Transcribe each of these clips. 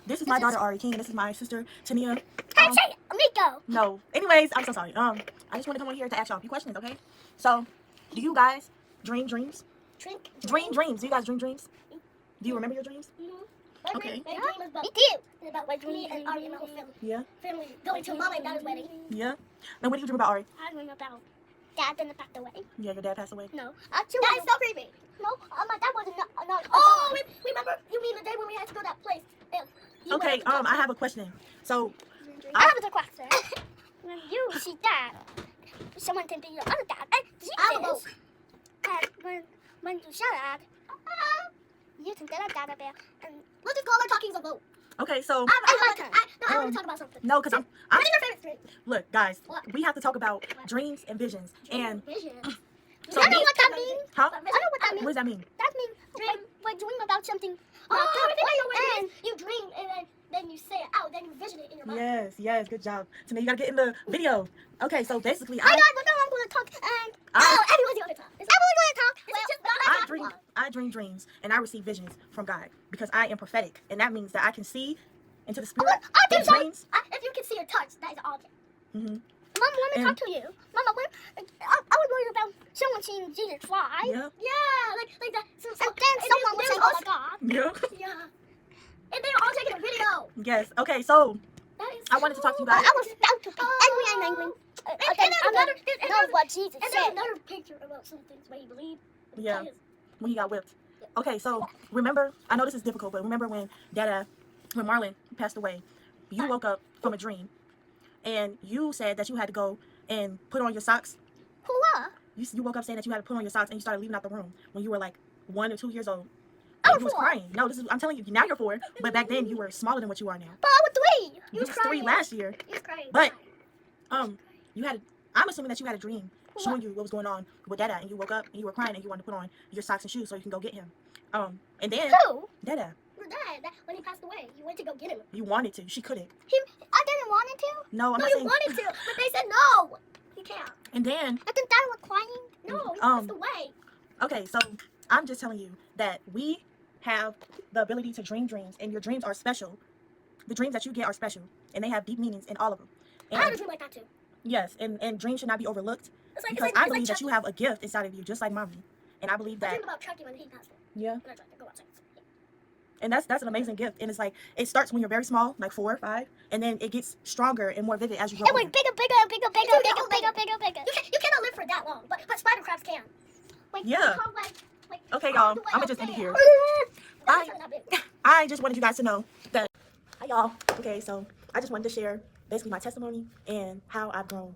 This is my daughter Ari King, and this is my sister Tania. Hey, say Amico. No. Anyways, I'm so sorry. I just want to come on here to ask y'all a few questions, okay? So, do you guys dream dreams? Dream dreams. Do you guys dream dreams? Do you remember your dreams? Mm-hmm. Okay. My dream is about, me too. About like me and Ari and my whole family. Yeah. Family going to mama and dad's wedding. Yeah. And what do you dream about, Ari? I dream about dad and the passed away. Yeah, your dad passed away. No. Dad, stop creepy. No, my dad wasn't not. Oh, remember? You mean the day when we had to go to that place? Okay. I have a question. So, I have a question. When you see dad, someone can be your other dad. And Jesus. And when you shout at, you can get a dad up there. And we'll just call our talkings a vote. okay, so I want to talk about something. no, because I'm What is your favorite dream? look, guys, What? we have to talk about dreams and visions. And Vision. so I know what that means. huh? I know what that What means. does that mean? That means dream about something. And you dream and then you say it out, then you vision it in your mind. Yes, good job. Tania, you gotta get in the video. Okay, so basically, Hi guys, now I'm going to talk and everyone's going to talk. Everyone's going to talk. This is just not I dream dreams and I receive visions from God because I am prophetic, and that means that I can see into the spirit in dreams. If you can see or touch, that is an object. Mm-hmm. Mom, let me talk to you. Mama, I was worried about someone seeing Jesus fly. Yeah. Yeah, like that. So, and then someone was saying, oh my God. Yeah. Yeah. And they were all taking a video. Yes. Okay, so That is I wanted to talk to you guys. I was about to be angry. And there's what Jesus said. And there's another picture about some things where he believed. Yeah. When he got whipped. Okay, so remember, I know this is difficult, but remember when when Marlon passed away, you woke up from a dream and you said that you had to go and put on your socks. Who what? You woke up saying that you had to put on your socks and you started leaving out the room when you were like 1 or 2 years old. I was You was 4. crying. No, I'm telling you, now you're 4, but back then you were smaller than what you are now. But I was 3. You was 3 last year. You was crying. But I'm assuming that you had a dream showing you what was going on with Dada, and you woke up and you were crying and you wanted to put on your socks and shoes so you can go get him. And then Who? Dada, Your dad. When he passed away, you went to go get him. you wanted to, she couldn't. I didn't want him to. No, I'm No, not you saying. wanted to, but they said no. You can't. And then I think Dad was crying. No, he passed away. okay, so I'm just telling you that we have the ability to dream dreams, and your dreams are special. The dreams that you get are special, and they have deep meanings in all of them. I had a And dream like that too. yes, and dreams should not be overlooked It's because I believe that you have a gift inside of you, just like mommy. And I believe I that dreamed about Chucky when he passed away. yeah. And I tried to go outside. And that's an amazing gift. And it's like it starts when you're very small, like 4 or 5, and then it gets stronger and more vivid as you grow It older. went bigger. You cannot live for that long, but spider crabs can. Like, Yeah. Like, Okay, y'all. I'ma just end it here. Bye. I just wanted you guys to know that. Hi, y'all. Okay, so I just wanted to share basically my testimony and how I've grown.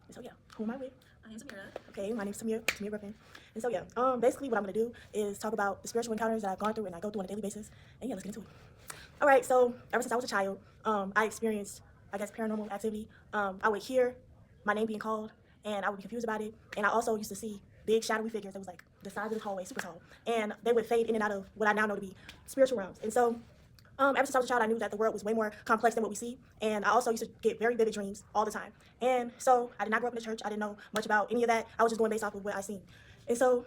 And so yeah, who am I with? I am Samira. Okay, my name's Samira Griffin. And so yeah, basically what I'm gonna do is talk about the spiritual encounters that I've gone through and I go through on a daily basis. And yeah, let's get into it. All right, so ever since I was a child, I experienced, I guess, paranormal activity. I would hear my name being called, and I would be confused about it. And I also used to see big shadowy figures that was like the size of this hallway, super tall, and they would fade in and out of what I now know to be spiritual realms. And so ever since I was a child, I knew that the world was way more complex than what we see. And I also used to get very vivid dreams all the time. And so I did not grow up in the church. I didn't know much about any of that. I was just going based off of what I seen. And so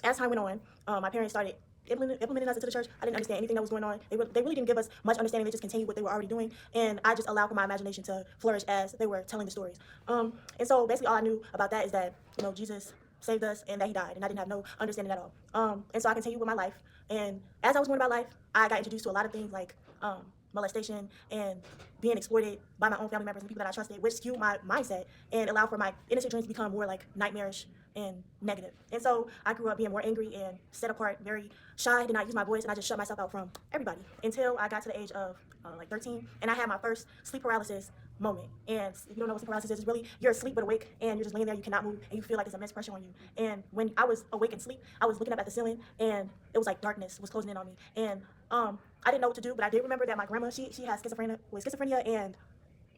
as time went on, my parents started implementing us into the church. I didn't understand anything that was going on. They really didn't give us much understanding. They just continued what they were already doing. And I just allowed for my imagination to flourish as they were telling the stories. And so basically all I knew about that is that, Jesus saved us and that he died. And I didn't have no understanding at all. And so I continued with my life. And as I was going about life, I got introduced to a lot of things like molestation and being exploited by my own family members and people that I trusted, which skewed my mindset and allowed for my innocent dreams to become more like nightmarish and negative. And so I grew up being more angry and set apart, very shy, did not use my voice, and I just shut myself out from everybody until I got to the age of like 13, and I had my first sleep paralysis moment. And if you don't know what sleep paralysis is, it's really you're asleep but awake and you're just laying there, you cannot move, and you feel like there's immense pressure on you. And when I was awake and sleep, I was looking up at the ceiling and it was like darkness was closing in on me. And I didn't know what to do, but I did remember that my grandma, she has schizophrenia and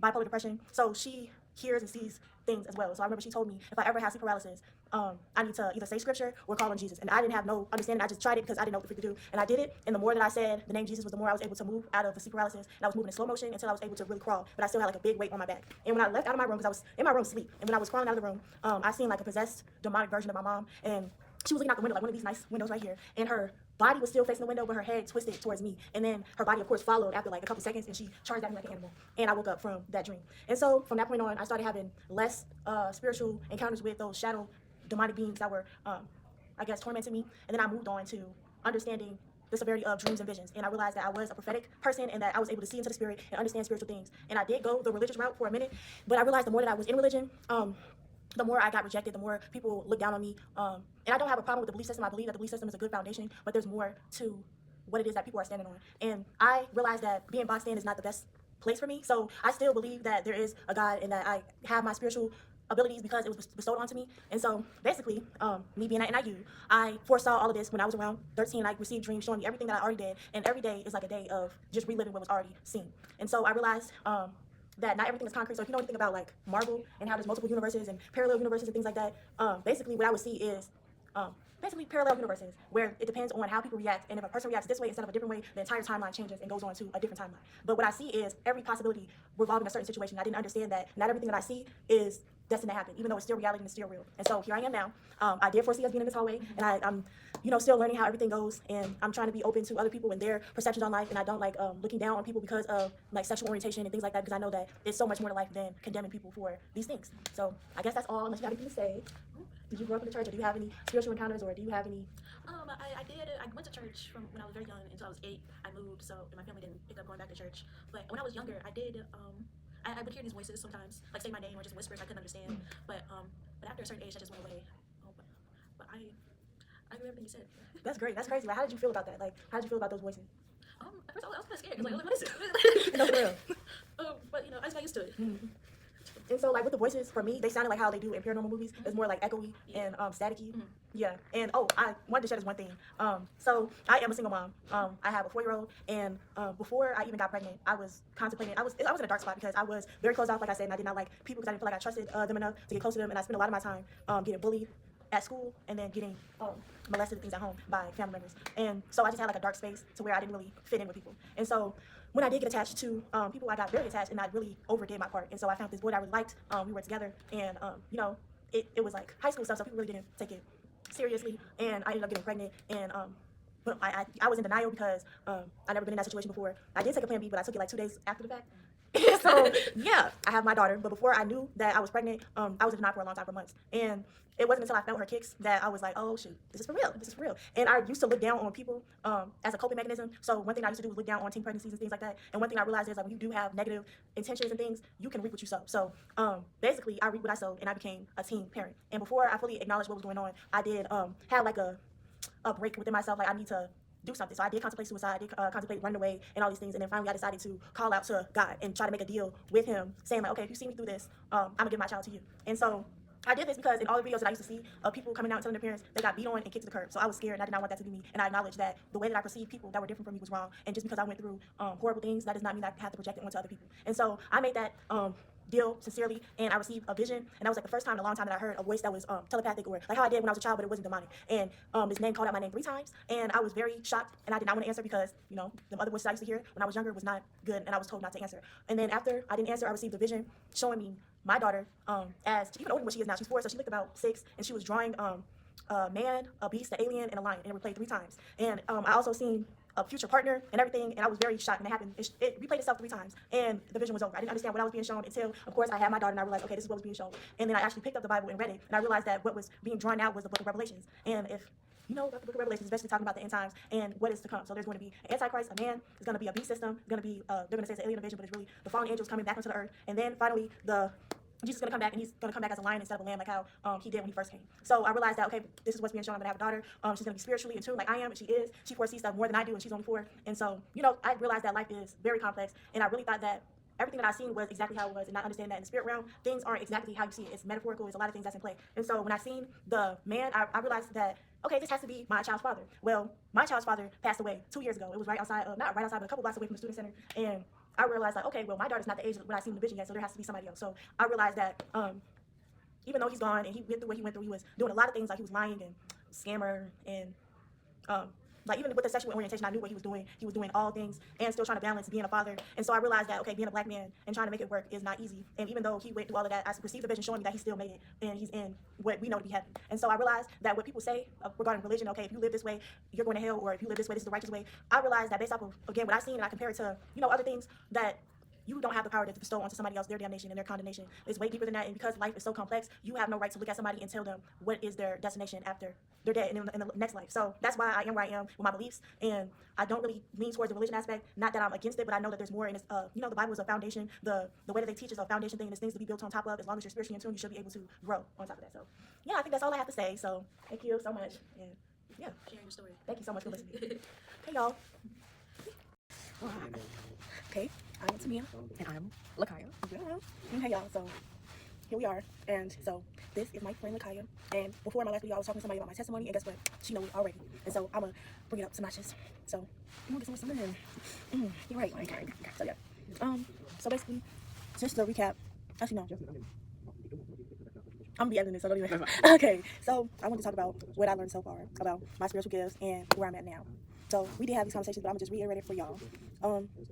bipolar depression, so she hears and sees things as well. So I remember she told me if I ever have sleep paralysis, I need to either say scripture or call on Jesus. And I didn't have no understanding. I just tried it because I didn't know what to do. And I did it. And the more that I said the name Jesus was, the more I was able to move out of the sleep paralysis. And I was moving in slow motion until I was able to really crawl. But I still had like a big weight on my back. And when I left out of my room, because I was in my room asleep, and when I was crawling out of the room, I seen like a possessed demonic version of my mom. And she was looking out the window, like one of these nice windows right here. And her body was still facing the window, but her head twisted towards me. And then her body, of course, followed after like a couple seconds, and she charged at me like an animal. And I woke up from that dream. And so from that point on, I started having less spiritual encounters with those shadow demonic beings that were, I guess, tormenting me. And then I moved on to understanding the severity of dreams and visions. And I realized that I was a prophetic person and that I was able to see into the spirit and understand spiritual things. And I did go the religious route for a minute, but I realized the more that I was in religion, the more I got rejected, the more people looked down on me. And I don't have a problem with the belief system. I believe that the belief system is a good foundation, but there's more to what it is that people are standing on. And I realized that being boxed in is not the best place for me. So I still believe that there is a God and that I have my spiritual abilities because it was bestowed onto me. And so basically, me being at NIU, I foresaw all of this when I was around 13. I received dreams showing me everything that I already did, and every day is like a day of just reliving what was already seen. And so I realized that not everything is concrete. So if you know anything about like Marvel and how there's multiple universes and parallel universes and things like that, basically what I would see is basically parallel universes where it depends on how people react. And if a person reacts this way instead of a different way, the entire timeline changes and goes on to a different timeline. But what I see is every possibility revolving a certain situation. I didn't understand that not everything that I see is destined to happen, even though it's still reality and it's still real. And so here I am now. I did foresee us being in this hallway, and I'm still learning how everything goes, and I'm trying to be open to other people and their perceptions on life, and I don't like looking down on people because of like sexual orientation and things like that, because I know that it's so much more to life than condemning people for these things. So I guess that's all, unless you have anything to say. Did you grow up in the church, or do you have any spiritual encounters, or do you have any? I did. I went to church from when I was very young until I was 8. I moved, so my family didn't pick up going back to church. But when I was younger, I did. I would hear these voices sometimes, like say my name or just whispers I couldn't understand. But after a certain age, that just went away. But I agree with everything you said. That's great. That's crazy. Like, how did you feel about that? Like, how did you feel about those voices? At first I was kind of scared. 'Cause like, what is it? No, for real. But I just got used to it. And so, like, with the voices, for me, they sounded like how they do in paranormal movies. It's more like echoey and staticky. Yeah. And I wanted to share this one thing. So I am a single mom. I have a 4-year-old, and before I even got pregnant, I was contemplating. I was in a dark spot because I was very closed off, like I said, and I did not like people because I didn't feel like I trusted them enough to get close to them. And I spent a lot of my time getting bullied at school and then getting molested and things at home by family members. And so I just had like a dark space to where I didn't really fit in with people. And so when I did get attached to people, I got very attached, and I really overdid my part. And so I found this boy that I really liked. We were together, and it was like high school stuff, so people really didn't take it seriously. And I ended up getting pregnant, and but I was in denial because I never been in that situation before. I did take a plan B, but I took it like 2 days after the fact. So yeah, I have my daughter, but before I knew that I was pregnant, I was in denial for a long time, for months. And it wasn't until I felt her kicks that I was like, oh shoot, this is for real, this is for real. And I used to look down on people as a coping mechanism. So one thing I used to do was look down on teen pregnancies and things like that. And one thing I realized is like when you do have negative intentions and things, you can reap what you sow. So basically I reaped what I sowed, and I became a teen parent. And before I fully acknowledged what was going on, I did have like a break within myself, like I need to do something. So I did contemplate suicide, I did contemplate running away and all these things. And then finally I decided to call out to God and try to make a deal with him, saying like, okay, if you see me through this, I'm gonna give my child to you. And so I did this because in all the videos that I used to see of people coming out and telling their parents they got beat on and kicked to the curb. So I was scared, and I did not want that to be me. And I acknowledged that the way that I perceived people that were different from me was wrong. And just because I went through horrible things, that does not mean that I have to project it onto other people. And so I made that deal sincerely, and I received a vision, and that was like the first time in a long time that I heard a voice that was telepathic, or like how I did when I was a child, but it wasn't demonic. And this name called out my name 3 times, and I was very shocked, and I did not want to answer because the other voices I used to hear when I was younger was not good, and I was told not to answer. And then after I didn't answer, I received a vision showing me my daughter as even older than what she is now. She's 4, so she looked about 6, and she was drawing a man, a beast, an alien, and a lion, and it would play 3 times. And I also seen a future partner and everything, and I was very shocked. And it happened. It replayed itself 3 times, and the vision was over. I didn't understand what I was being shown until, of course, I had my daughter, and I realized, okay, this is what was being shown. And then I actually picked up the Bible and read it, and I realized that what was being drawn out was the Book of Revelations. And if you know about the Book of Revelations, especially talking about the end times and what is to come. So there's going to be an Antichrist, a man. There's going to be a beast system. Going to be they're going to say it's an alien invasion, but it's really the fallen angels coming back onto the earth. And then finally Jesus is going to come back, and he's going to come back as a lion instead of a lamb, like how he did when he first came. So I realized that, okay, this is what's being shown. I'm going to have a daughter. She's going to be spiritually in tune like I am, and she is. She foresees stuff more than I do, and she's only 4. And so, I realized that life is very complex, and I really thought that everything that I seen was exactly how it was, and not understand that in the spirit realm, things aren't exactly how you see it. It's metaphorical. There's a lot of things that's in play. And so when I seen the man, I realized that, okay, this has to be my child's father. Well, my child's father passed away 2 years ago. It was right outside, not right outside, but a couple blocks away from the student center. And I realized, like, okay, well, my daughter's not the age when I seen the vision yet, so there has to be somebody else. So I realized that even though he's gone and he went through what he went through, he was doing a lot of things, like he was lying and scammer and like even with the sexual orientation, I knew what he was doing. He was doing all things and still trying to balance being a father. And so I realized that, okay, being a black man and trying to make it work is not easy. And even though he went through all of that, I received a vision showing me that he still made it and he's in what we know to be heaven. And so I realized that what people say regarding religion, okay, if you live this way, you're going to hell, or if you live this way, this is the righteous way. I realized that based off of, again, what I've seen, and I compare it to, other things, that you don't have the power to bestow onto somebody else their damnation and their condemnation. It's way deeper than that. And because life is so complex, you have no right to look at somebody and tell them what is their destination after they're dead and in the next life. So that's why I am where I am with my beliefs. And I don't really lean towards the religion aspect. Not that I'm against it, but I know that there's more in this. The Bible is a foundation. The way that they teach is a foundation thing, and there's things to be built on top of. As long as you're spiritually in tune, you should be able to grow on top of that. So yeah, I think that's all I have to say. So thank you so much. And yeah, Sharing your story. thank you so much for listening. Hey y'all. Okay, I'm Tamia. And I'm Lakaya. Yeah. Hey y'all, so here we are, and so this is my friend Lakaya, and before my last video I was talking to somebody about my testimony, and guess what, she knows it already, and so I'm gonna bring it up to notches, so you wanna get some in. You're right, okay. So yeah, so basically, just to recap, actually no, I'm gonna be editing this, so don't even. Okay, so I want to talk about what I learned so far about my spiritual gifts and where I'm at now. So we did have these conversations, but I'm gonna just reiterate it for y'all.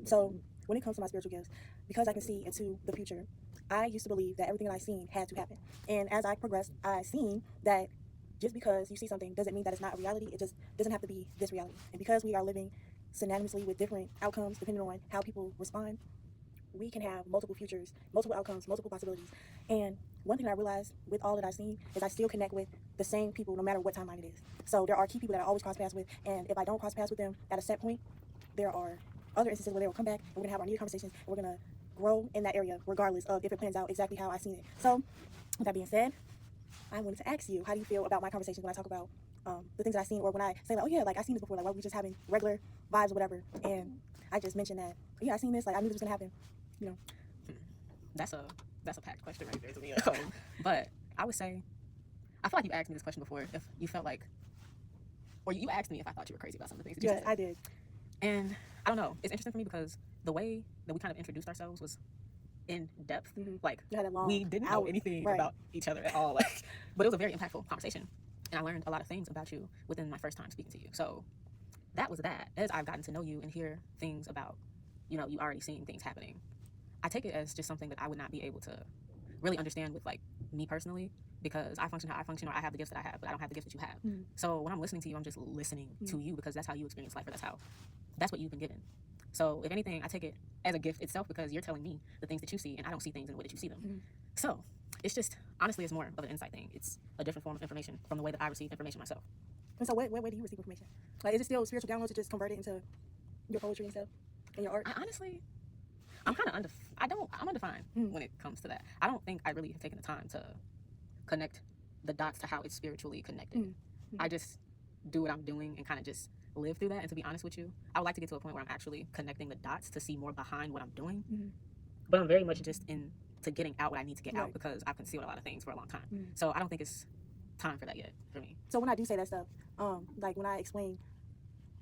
So when it comes to my spiritual gifts, because I can see into the future, I used to believe that everything that I seen had to happen. And as I progressed, I seen that just because you see something doesn't mean that it's not a reality. It just doesn't have to be this reality. And because we are living synonymously with different outcomes depending on how people respond, we can have multiple futures, multiple outcomes, multiple possibilities. And one thing I realized with all that I've seen is I still connect with the same people no matter what timeline it is. So there are key people that I always cross paths with, and if I don't cross paths with them at a set point, there are other instances where they will come back and we're gonna have our new conversations and we're gonna grow in that area regardless of if it plans out exactly how I seen it. So with that being said, I wanted to ask you, how do you feel about my conversations when I talk about the things that I seen, or when I say like, oh yeah, like I seen this before, like why we just having regular vibes or whatever, and I just mentioned that, yeah, I seen this, like I knew this was gonna happen, you know. That's a packed question right there to me. But I would say, I feel like you asked me this question before, if you felt like, or you asked me if I thought you were crazy about some of the things that you Yes, said. I did. And I don't know, it's interesting for me because the way that we kind of introduced ourselves was in depth. Like, You had a long we didn't know hour. anything Right. about each other at all. Like, but it was a very impactful conversation. And I learned a lot of things about you within my first time speaking to you. So that was that. As I've gotten to know you and hear things about, you already seeing things happening, I take it as just something that I would not be able to really understand with like me personally, because I function how I function, or I have the gifts that I have, but I don't have the gifts that you have. So when I'm listening to you, I'm just listening to you because that's how you experience life, or that's what you've been given. So if anything, I take it as a gift itself because you're telling me the things that you see and I don't see things in the way that you see them. So it's just, honestly, it's more of an insight thing. It's a different form of information from the way that I receive information myself. And so what way do you receive information? Like, is it still spiritual downloads to just convert it into your poetry and stuff and your art? I honestly, I'm kind of I'm undefined when it comes to that. I don't think I really have taken the time to connect the dots to how it's spiritually connected. I just do what I'm doing and kind of just live through that. And to be honest with you, I would like to get to a point where I'm actually connecting the dots to see more behind what I'm doing. But I'm very much just into getting out what I need to get out because I've concealed a lot of things for a long time. So I don't think it's time for that yet for me. So when I do say that stuff, like when I explain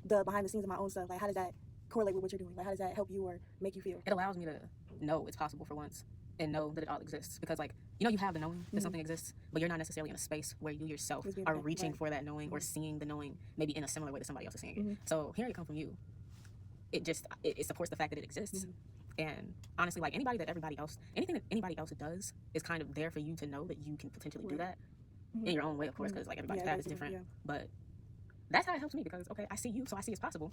the behind the scenes of my own stuff, like how does that correlate with what you're doing? Like how does that help you or make you feel? It allows me to know it's possible for once and know that it all exists, because like, you have the knowing that something exists, but you're not necessarily in a space where you yourself are reaching for that knowing or seeing the knowing maybe in a similar way that somebody else is seeing it. So hearing it come from you, it supports the fact that it exists. And honestly, like anything that anybody else does is kind of there for you to know that you can potentially do that in your own way, of course, because like everybody's path is different. But that's how it helps me, because okay, I see you, so I see it's possible.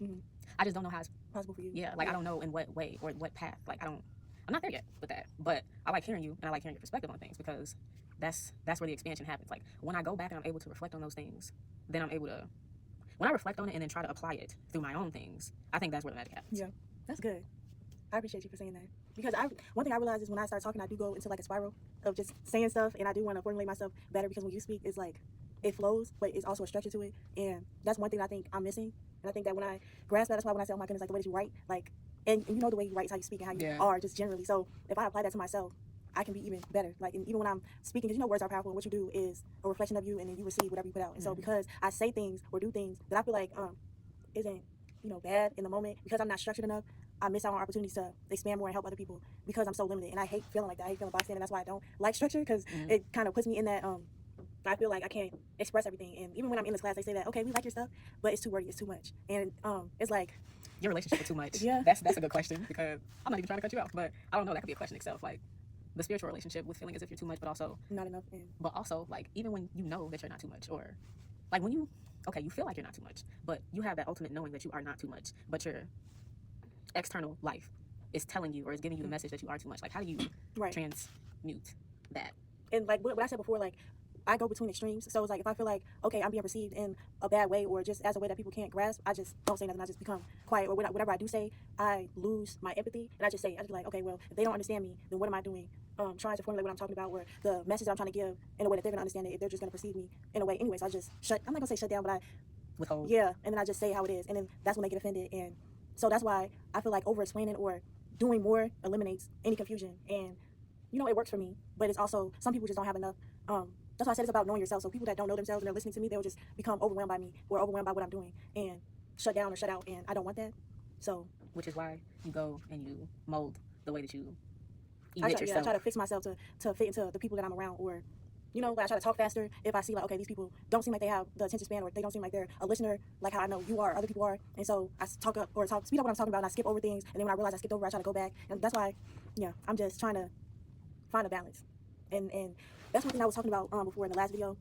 I just don't know how it's Possible for you. Yeah, like I don't know in what way or what path. Like I'm not there yet with that. But I like hearing you and I like hearing your perspective on things, because that's where the expansion happens. Like when I go back and I'm able to reflect on those things, then I'm able to, when I reflect on it and then try to apply it through my own things, I think that's where the magic happens. Yeah, that's good. I appreciate you for saying that, because one thing I realize is when I start talking, I do go into like a spiral of just saying stuff, and I do want to formulate myself better, because when you speak, it's like it flows, but it's also a structure to it, and that's one thing I think I'm missing. And I think that when I grasp that, that's why when I say, oh my goodness, like the way that you write, like, and you know the way you write is how you speak and how you are just generally. So if I apply that to myself, I can be even better. Like, and even when I'm speaking, because words are powerful, and what you do is a reflection of you, and then you receive whatever you put out. And so because I say things or do things that I feel like isn't bad in the moment, because I'm not structured enough, I miss out on opportunities to expand more and help other people, because I'm so limited. And I hate feeling like that. I hate feeling boxed in, and that's why I don't like structure, because it kind of puts me in that I feel like I can't express everything. And even when I'm in this class, they say that, okay, we like your stuff, but it's too wordy, it's too much. And it's like, Your relationship with too much. Yeah. That's a good question, because I'm not even trying to cut you off, but I don't know, that could be a question itself. Like, the spiritual relationship with feeling as if you're too much, but also not enough. And like, even when you know that you're not too much, or like when you feel like you're not too much, but you have that ultimate knowing that you are not too much, but your external life is telling you or is giving you the message that you are too much. Like, how do you right. transmute that? And like what I said before, like I go between extremes. So it's like if I feel like, okay, I'm being perceived in a bad way or just as a way that people can't grasp, I just don't say nothing. I just become quiet. Or whatever I do say, I lose my empathy, and I just say, I just be like, okay, well, if they don't understand me, then what am I doing? Trying to formulate what I'm talking about, or the message that I'm trying to give in a way that they're gonna understand it. If they're just gonna perceive me in a way, anyways, I just shut. I'm not gonna say shut down, but I Withhold. yeah, and then I just say how it is, and then that's when they get offended. And so that's why I feel like over explaining or doing more eliminates any confusion. And you know, it works for me, but it's also some people just don't have enough. That's why I said it's about knowing yourself. So people that don't know themselves and they're listening to me, they'll just become overwhelmed by me or overwhelmed by what I'm doing and shut down or shut out. And I don't want that. So which is why you go and you mold the way that you I emit try, yourself. I try to fix myself to fit into the people that I'm around, or you know, like I try to talk faster if I see like, okay, these people don't seem like they have the attention span, or they don't seem like they're a listener like how I know you are, other people are. And so I speed up what I'm talking about, and I skip over things, and then when I realize I skipped over, I try to go back. And that's why, yeah, I'm just trying to find a balance. And that's one thing I was talking about before in the last video.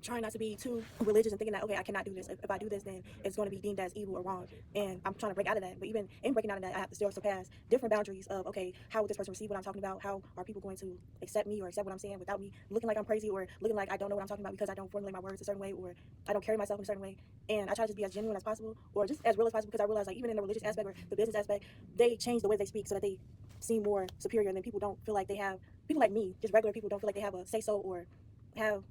Trying not to be too religious and thinking that, okay, I cannot do this. If I do this, then it's going to be deemed as evil or wrong. And I'm trying to break out of that. But even in breaking out of that, I have to still surpass different boundaries of, okay, how would this person receive what I'm talking about? How are people going to accept me or accept what I'm saying without me looking like I'm crazy or looking like I don't know what I'm talking about because I don't formulate my words a certain way, or I don't carry myself in a certain way. And I try to just be as genuine as possible, or just as real as possible, because I realize, like, even in the religious aspect or the business aspect, they change the way they speak so that they seem more superior, and then people don't feel like they have, people like me, just regular people, don't feel like they have a say-so or have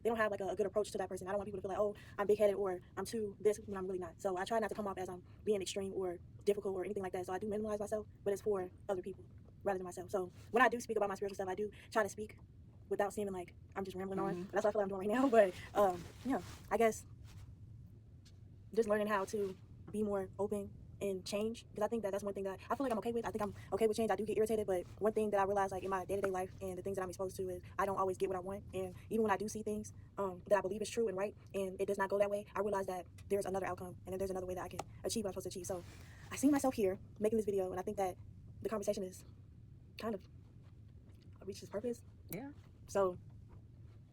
they don't have like a good approach to that person. I don't want people to feel like, oh, I'm big-headed or I'm too this when I'm really not. So I try not to come off as I'm being extreme or difficult or anything like that. So I do minimalize myself, but it's for other people rather than myself. So when I do speak about my spiritual stuff, I do try to speak without seeming like I'm just rambling on. That's what I feel like I'm doing right now. But yeah, I guess just learning how to be more open and change, because I think that's one thing that I feel like I'm okay with. I think I'm okay with change. I do get irritated, but one thing that I realize, like in my day-to-day life and the things that I'm exposed to, is I don't always get what I want. And even when I do see things that I believe is true and right, and it does not go that way, I realize that there's another outcome, and then there's another way that I can achieve what I'm supposed to achieve. So I see myself here making this video, and I think that the conversation is kind of reached its purpose. Yeah. So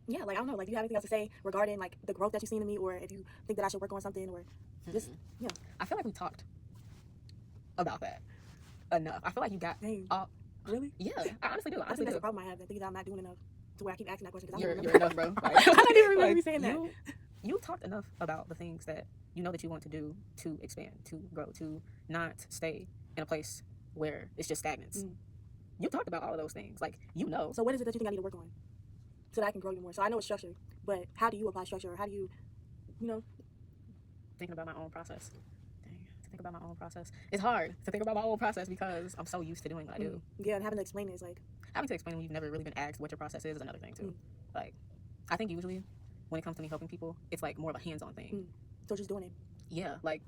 yeah, like I don't know, like do you have anything else to say regarding like the growth that you've seen in me, or if you think that I should work on something, or just yeah. I feel like we talked about that enough. I feel like you got all. Really? Yeah, I honestly do. I think that's the problem I have. I think that I'm not doing enough to where I keep asking that question. Cause You're I enough, bro. Like, I don't even remember like, you saying that. You talked enough about the things that you know that you want to do to expand, to grow, to not stay in a place where it's just stagnance. You talked about all of those things. Like, you know. So what is it that you think I need to work on so that I can grow you more? So I know it's structure, but how do you apply structure? Or how do you, you know? Thinking about my own process. Think about my own process. It's hard to think about my own process because I'm so used to doing what I do. Yeah, and having to explain it is like... Having to explain when you've never really been asked what your process is another thing too. Like, I think usually when it comes to me helping people, it's like more of a hands-on thing. So just doing it. Yeah, like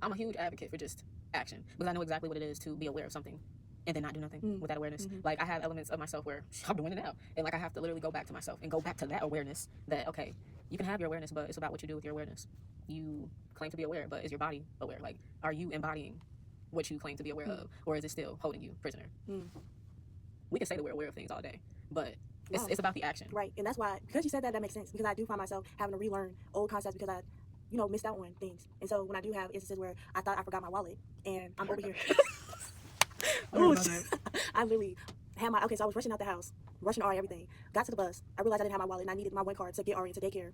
I'm a huge advocate for just action, because I know exactly what it is to be aware of something and then not do nothing with that awareness. Like, I have elements of myself where I'm doing it now, and like I have to literally go back to myself and go back to that awareness that, okay, you can have your awareness, but it's about what you do with your awareness. You claim to be aware, but is your body aware? Like, are you embodying what you claim to be aware of, or is it still holding you prisoner? We can say that we're aware of things all day, but it's about the action. Right, and that's why, because you said that, that makes sense, because I do find myself having to relearn old concepts because I, you know, missed out on things. And so when I do have instances where I thought I forgot my wallet, and I'm over here. I literally had my, so I was rushing out the house, rushing Ari, everything. Got to the bus. I realized I didn't have my wallet, and I needed my one card to get Ari into daycare.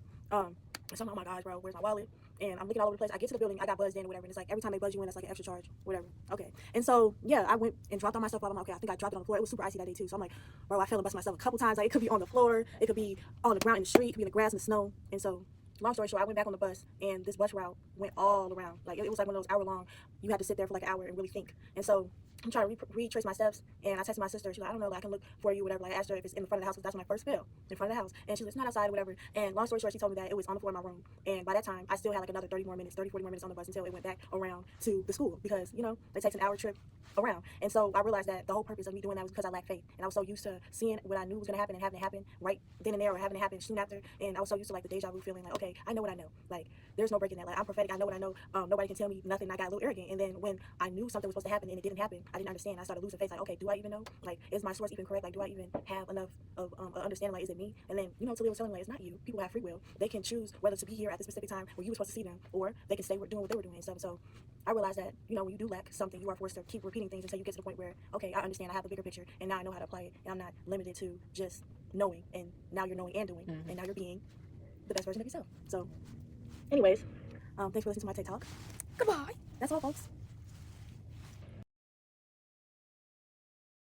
So I'm, oh my gosh, bro, where's my wallet? And I'm looking all over the place. I get to the building, I got buzzed in or whatever, and it's like every time they buzz you in, it's like an extra charge, whatever. Okay. And so, yeah, I went and dropped all my stuff off. I'm like, okay, I think I dropped it on the floor. It was super icy that day, too. So I'm like, bro, I fell and bust myself a couple times. Like, it could be on the floor, it could be on the ground in the street, it could be in the grass and the snow. And so, long story short, I went back on the bus, and this bus route went all around. Like, it was like one of those hour-long, you had to sit there for like an hour and really think. And so, I'm trying to retrace my steps, and I texted my sister. She's like, I don't know, like, I can look for you, whatever. Like, I asked her if it's in the front of the house, because that's when I first fell, in front of the house. And she's like, it's not outside, whatever. And long story short, she told me that it was on the floor of my room. And by that time, I still had like another 40 more minutes on the bus until it went back around to the school, because, you know, it takes an hour trip around. And so I realized that the whole purpose of me doing that was because I lacked faith. And I was so used to seeing what I knew was going to happen and having it happen right then and there, or having it happen soon after. And I was so used to like the deja vu feeling, like, okay, I know what I know. Like, there's no breaking that. Like, I'm prophetic. I know what I know. Nobody can tell me nothing. I got a little arrogant. And then when I knew something was supposed to happen and it didn't happen, I didn't understand. I started losing faith. Like, okay, do I even know? Like, is my source even correct? Like, do I even have enough of understanding? Like, is it me? And then, you know, Talia was telling me, like, it's not you. People have free will. They can choose whether to be here at this specific time where you were supposed to see them, or they can stay doing what they were doing and stuff. So I realized that, you know, when you do lack something, you are forced to keep repeating things until you get to the point where, okay, I understand, I have the bigger picture, and now I know how to apply it, and I'm not limited to just knowing, and now you're knowing and doing, and now you're being the best version of yourself. So, anyways, thanks for listening to my TED Talk. Goodbye. That's all, folks.